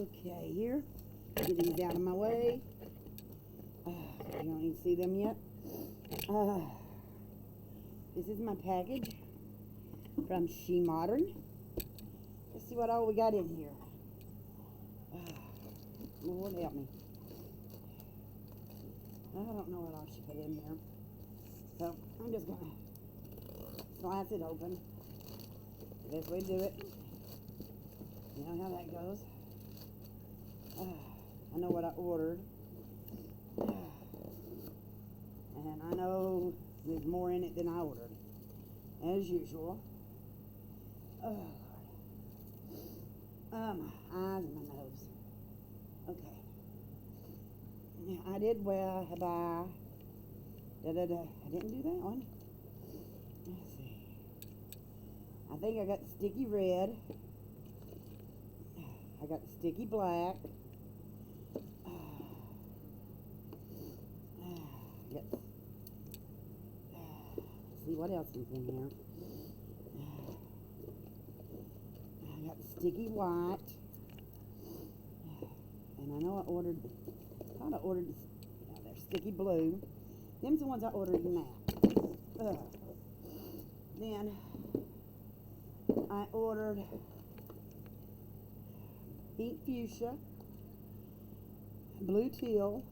Okay, here. Get these out of my way. You don't need to see them yet. This is my package from SheModern. Let's see what all we got in here. Lord help me. I don't know what all she put in here. So I'm just going to slice it open. The best way to do it. You know how that goes. I know what I ordered. And I know there's more in it than I ordered. As usual. Oh, Lord. My eyes and my nose. Okay. Now, I did buy... I didn't do that one. Let's see. I think I got the sticky red. I got the sticky black. Yes. Let's see what else is in here. I got the sticky white. And I know I thought I ordered, they're sticky blue. Them's the ones I ordered in that. Then I ordered pink fuchsia, blue teal,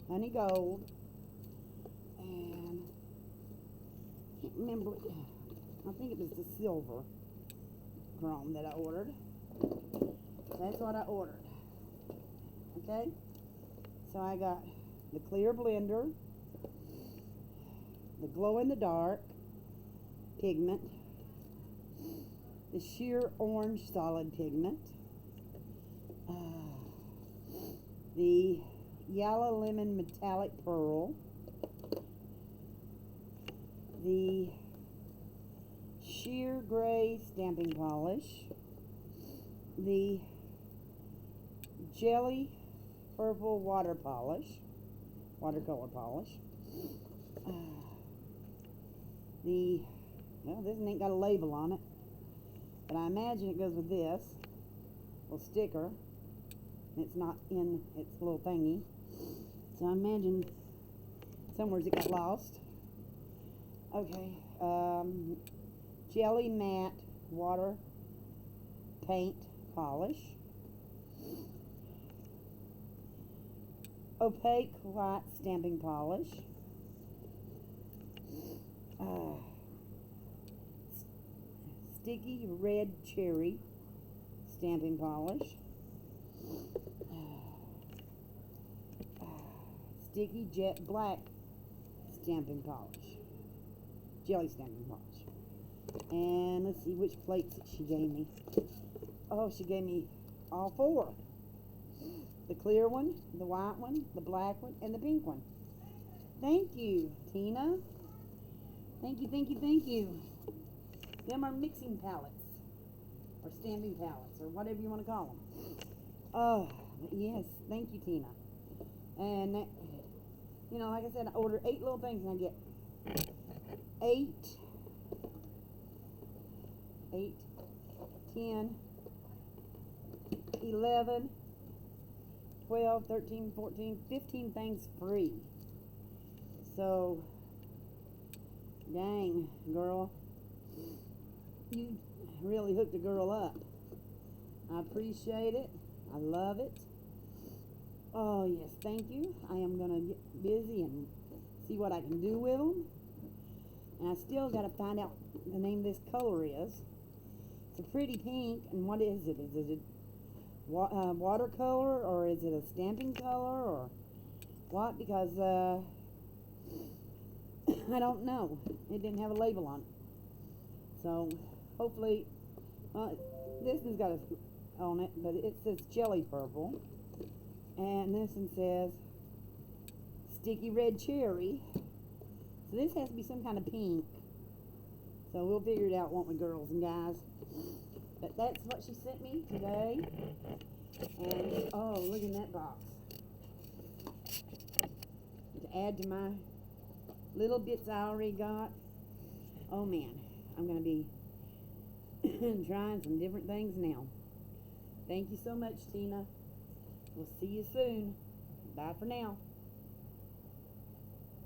honey gold, and I can't remember. I think it was the silver chrome that I ordered. That's what I ordered. Okay, so I got the clear blender, the glow in the dark pigment, the sheer orange solid pigment, the yellow lemon metallic pearl, the sheer gray stamping polish, the jelly purple watercolor polish, this ain't got a label on it, but I imagine it goes with this little sticker. It's not in its little thingy, so I imagine somewhere's it got lost. Okay, jelly matte water paint polish, opaque white stamping polish, sticky red cherry stamping polish, sticky jet black stamping polish, jelly stamping polish. And let's see which plates that she gave me. Oh, she gave me all four. The clear one, the white one, the black one, and the pink one. Thank you, Tina. Thank you, thank you, thank you. Them are mixing palettes, or stamping palettes, or whatever you want to call them. Oh, yes, thank you, Tina. And, that, you know, like I said, I ordered 8 little things, and I get 8, 10, 11, 12, 13, 14, 15 things free. So, dang, girl, you really hooked a girl up. I appreciate it. I love it. Oh, yes, thank you. I am going to get busy and see what I can do with them. And I still got to find out the name of this color is. It's a pretty pink, and what is it? Is it watercolor, or is it a stamping color, or what? Because I don't know. It didn't have a label on it. So hopefully, this one's got a on it, but it says jelly purple, and this one says sticky red cherry. So this has to be some kind of pink. So we'll figure it out, won't we, girls and guys? But that's what she sent me today. And, oh, look in that box. To add to my little bits I already got. Oh, man. I'm going to be trying some different things now. Thank you so much, Tina. We'll see you soon. Bye for now.